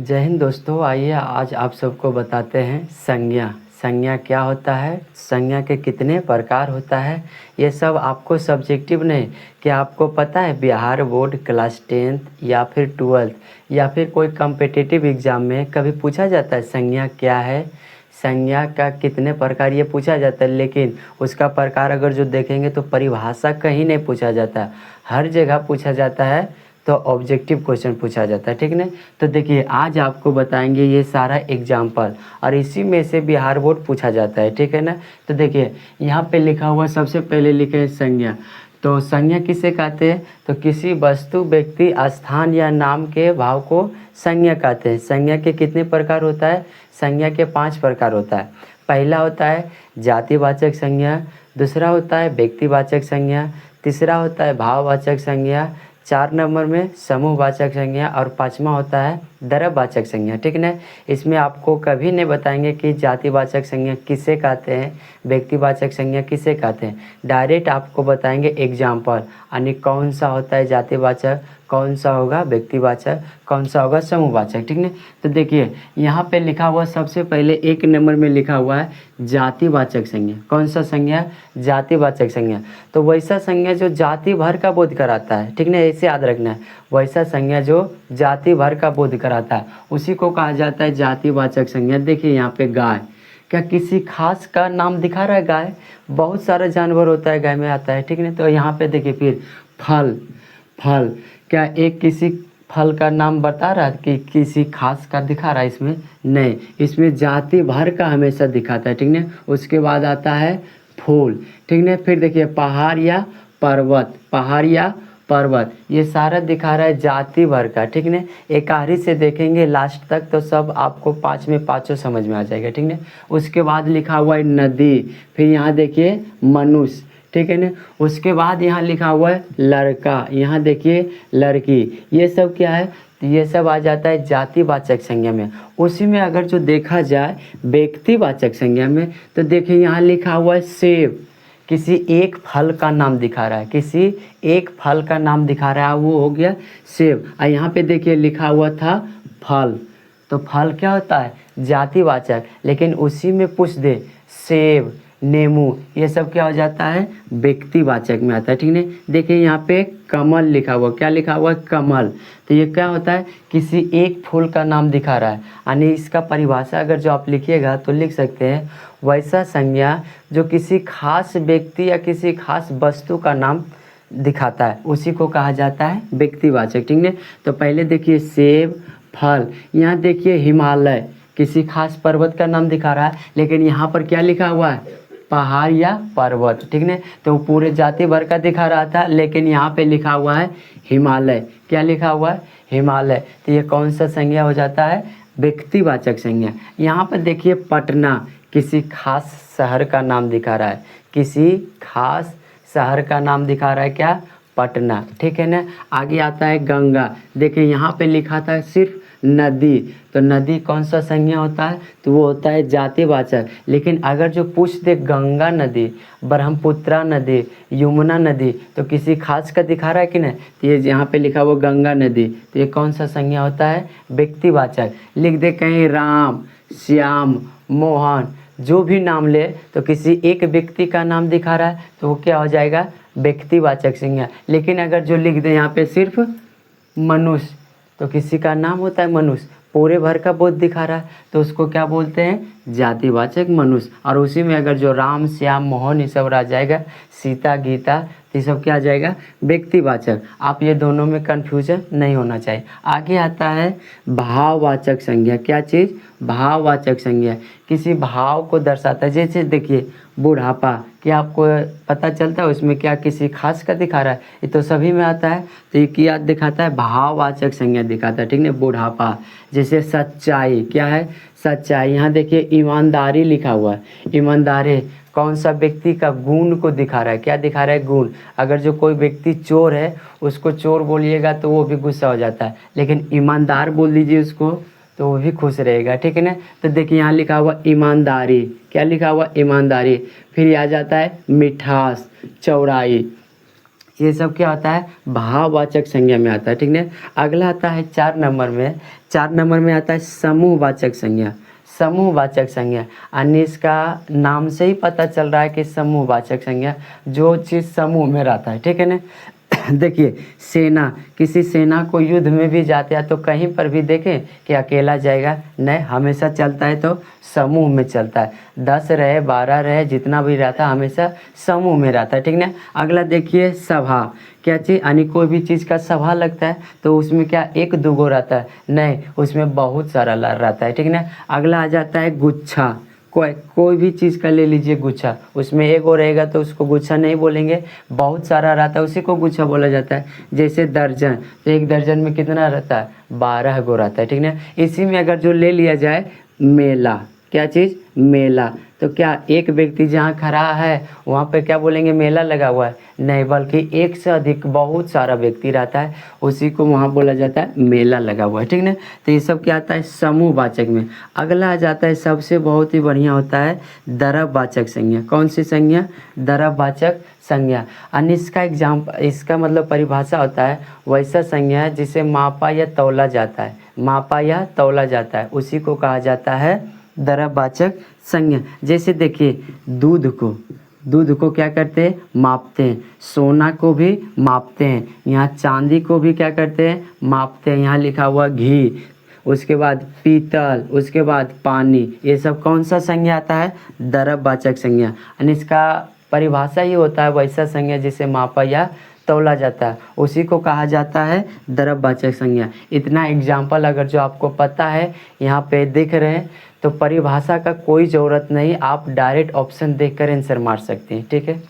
जय हिंद दोस्तों। आइए आज आप सबको बताते हैं संज्ञा। संज्ञा क्या होता है, संज्ञा के कितने प्रकार होता है, ये सब आपको सब्जेक्टिव नहीं। क्या आपको पता है बिहार बोर्ड क्लास 10th या फिर 12th या फिर कोई कम्पिटिटिव एग्ज़ाम में कभी पूछा जाता है संज्ञा क्या है, संज्ञा का कितने प्रकार, ये पूछा जाता है। लेकिन उसका प्रकार अगर जो देखेंगे तो परिभाषा कहीं नहीं पूछा जाता, हर जगह पूछा जाता है, तो ऑब्जेक्टिव क्वेश्चन पूछा जाता है। ठीक ना। तो देखिए आज आपको बताएंगे ये सारा एग्जाम्पल और इसी में से बिहार बोर्ड पूछा जाता है। ठीक है ना। तो देखिए यहाँ पे लिखा हुआ, सबसे पहले लिखे है संज्ञा। तो संज्ञा किसे कहते हैं, तो किसी वस्तु, व्यक्ति, स्थान या नाम के भाव को संज्ञा कहते हैं। संज्ञा के कितने प्रकार होता है, संज्ञा के 5 प्रकार होता है। पहला होता है जातिवाचक संज्ञा, दूसरा होता है व्यक्तिवाचक संज्ञा, तीसरा होता है भाववाचक संज्ञा, 4 नंबर में समूहवाचक संज्ञा और 5वां होता है द्रव्यवाचक संज्ञा। ठीक ना। इसमें आपको कभी नहीं बताएंगे कि जातिवाचक संज्ञा किसे कहते हैं, व्यक्तिवाचक संज्ञा किसे कहते हैं। डायरेक्ट आपको बताएंगे एग्जाम्पल, यानी कौन सा होता है जातिवाचक, कौन सा होगा व्यक्तिवाचक, कौन सा होगा समूहवाचक। ठीक ना। तो देखिए यहाँ पे लिखा हुआ, सबसे पहले 1 नंबर में लिखा हुआ है जातिवाचक संज्ञा। कौन सा संज्ञा, जातिवाचक संज्ञा। तो वैसा संज्ञा जो जाति भर का बोध कराता है। ठीक ना, ऐसे याद रखना है, वैसा संज्ञा जो जाति भर का बोध कराता है उसी को कहा जाता है जातिवाचक संज्ञा। देखिए यहाँ पे गाय, क्या किसी खास का नाम दिखा रहा है गाय, बहुत सारा जानवर होता है गाय में आता है। ठीक है। तो यहाँ पे देखिए फिर फल, फल क्या एक किसी फल का नाम बता रहा है कि किसी खास का दिखा रहा है, इसमें नहीं, इसमें जाति भर का हमेशा दिखाता है। ठीक है। उसके बाद आता है फूल। ठीक है। फिर देखिए पहाड़ या पर्वत, पहाड़ या पर्वत, ये सारा दिखा रहा है जाति भर का। ठीक है। एकाहरी से देखेंगे लास्ट तक तो सब आपको 5 में पाँचों समझ में आ जाएगा। ठीक है। उसके बाद लिखा हुआ है नदी, फिर यहाँ देखिए मनुष्य। ठीक है ना। उसके बाद यहाँ लिखा हुआ है लड़का, यहाँ देखिए लड़की, ये सब क्या है, ये सब आ जाता है जातिवाचक संज्ञा में। उसी में अगर जो देखा जाए व्यक्तिवाचक संज्ञा में, तो देखिए यहाँ लिखा हुआ है सेब, किसी एक फल का नाम दिखा रहा है, किसी एक फल का नाम दिखा रहा है, वो हो गया सेब। और यहाँ पे देखिए लिखा हुआ था फल, तो फल क्या होता है जातिवाचक, लेकिन उसी में पूछ दे सेब, नींबू, ये सब क्या हो जाता है व्यक्तिवाचक में आता है। ठीक है। देखिए यहाँ पे कमल लिखा हुआ, क्या लिखा हुआ है कमल, तो ये क्या होता है किसी एक फूल का नाम दिखा रहा है। यानी इसका परिभाषा अगर जो आप लिखिएगा तो लिख सकते हैं वैसा संज्ञा जो किसी खास व्यक्ति या किसी खास वस्तु का नाम दिखाता है, उसी को कहा जाता है व्यक्तिवाचक। ठीक है। तो पहले देखिए सेब, फल, यहाँ देखिए हिमालय, किसी खास पर्वत का नाम दिखा रहा है, लेकिन यहाँ पर क्या लिखा हुआ है पहाड़ या पर्वत। ठीक है। तो पूरे जाति भर का दिखा रहा था, लेकिन यहाँ पे लिखा हुआ है हिमालय, क्या लिखा हुआ है हिमालय। तो ये कौन सा संज्ञा हो जाता है व्यक्तिवाचक संज्ञा। यहाँ पर देखिए पटना, किसी खास शहर का नाम दिखा रहा है, किसी खास शहर का नाम दिखा रहा है क्या पटना। ठीक है ना। आगे आता है गंगा, देखिए यहाँ पे लिखा था सिर्फ नदी, तो नदी कौन सा संज्ञा होता है, तो वो होता है जातिवाचक। लेकिन अगर जो पूछ दे गंगा नदी, ब्रह्मपुत्रा नदी, यमुना नदी, तो किसी खास का दिखा रहा है कि नहीं, तो ये यहाँ पे लिखा हुआ गंगा नदी, तो ये कौन सा संज्ञा होता है व्यक्तिवाचक। लिख दे कहीं राम, श्याम, मोहन, जो भी नाम ले तो किसी एक व्यक्ति का नाम दिखा रहा है तो वो क्या हो जाएगा व्यक्तिवाचक संज्ञा। लेकिन अगर जो लिख दे यहाँ पे सिर्फ मनुष्य, तो किसी का नाम होता है मनुष्य, पूरे भर का बोध दिखा रहा है, तो उसको क्या बोलते हैं जातिवाचक मनुष्य। और उसी में अगर जो राम, श्याम, मोहन ये सब आ जाएगा, सीता, गीता, ये सब क्या आ जाएगा व्यक्तिवाचक। आप ये दोनों में कन्फ्यूजन नहीं होना चाहिए। आगे आता है भाववाचक संज्ञा। क्या चीज़, भाववाचक संज्ञा, किसी भाव को दर्शाता है। जैसे देखिए बुढ़ापा, क्या आपको पता चलता है उसमें क्या किसी खास का दिखा रहा है, ये तो सभी में आता है, तो ये क्या दिखाता है भाववाचक संज्ञा दिखाता है। ठीक है बुढ़ापा। जैसे सच्चाई, क्या है सच्चाई, यहाँ देखिए ईमानदारी लिखा हुआ है, ईमानदारी कौन सा व्यक्ति का गुण को दिखा रहा है, क्या दिखा रहा है गुण। अगर जो कोई व्यक्ति चोर है उसको चोर बोलिएगा तो वो भी गुस्सा हो जाता है, लेकिन ईमानदार बोल दीजिए उसको तो वो भी खुश रहेगा। ठीक है ना। तो देखिए यहाँ लिखा हुआ ईमानदारी, क्या लिखा हुआ ईमानदारी। फिर आ जाता है मिठास, चौड़ाई, ये सब क्या होता है, भाववाचक संज्ञा में आता है, ठीक है। अगला आता है 4 नंबर में, 4 नंबर में आता है समूहवाचक संज्ञा। समूहवाचक संज्ञा यानी इसका नाम से ही पता चल रहा है कि समूहवाचक संज्ञा, जो चीज़ समूह में रहता है, ठीक है ना। देखिए सेना, किसी सेना को युद्ध में भी जाते हैं तो कहीं पर भी देखें कि अकेला जाएगा, नहीं, हमेशा चलता है तो समूह में चलता है। 10 रहे 12 रहे जितना भी रहता है हमेशा समूह में रहता है, ठीक ना। अगला देखिए सभा, क्या चीज़ यानी कोई भी चीज़ का सभा लगता है तो उसमें क्या एक दूगो रहता है, नहीं, उसमें बहुत सारा रहता है, ठीक ना। अगला आ जाता है गुच्छा, कोई भी चीज़ का ले लीजिए गुच्छा, उसमें एक और रहेगा तो उसको गुच्छा नहीं बोलेंगे, बहुत सारा रहता है उसी को गुच्छा बोला जाता है। जैसे दर्जन, तो एक दर्जन में कितना रहता है, 12 गो रहता है, ठीक ना। इसी में अगर जो ले लिया जाए मेला, क्या चीज़, मेला, तो क्या एक व्यक्ति जहाँ खड़ा है वहाँ पे क्या बोलेंगे मेला लगा हुआ है, नहीं, बल्कि एक से अधिक बहुत सारा व्यक्ति रहता है उसी को वहाँ बोला जाता है मेला लगा हुआ है, ठीक ना। तो ये सब क्या आता है समूहवाचक में। अगला आ जाता है सबसे बहुत ही बढ़िया होता है द्रव्यवाचक संज्ञा। कौन सी संज्ञा, द्रव्यवाचक संज्ञा। यानी इसका मतलब परिभाषा होता है वैसा संज्ञा है जिसे मापा या तौला जाता है, मापा या तौला जाता है, उसी को कहा जाता है द्रव्यवाचक संज्ञा। जैसे देखिए दूध को क्या करते हैं, मापते हैं, सोना को भी मापते हैं, यहाँ चांदी को भी क्या करते हैं, मापते हैं, यहाँ लिखा हुआ घी, उसके बाद पीतल, उसके बाद पानी, ये सब कौन सा संज्ञा आता है, द्रव्यवाचक संज्ञा। यानी इसका परिभाषा ही होता है वैसा संज्ञा जिसे मापा या तौला जाता है, उसी को कहा जाता है द्रव्यवाचक संज्ञा। इतना एग्जाम्पल अगर जो आपको पता है यहाँ पे दिख रहे हैं तो परिभाषा का कोई ज़रूरत नहीं, आप डायरेक्ट ऑप्शन देखकर आंसर मार सकते हैं, ठीक है।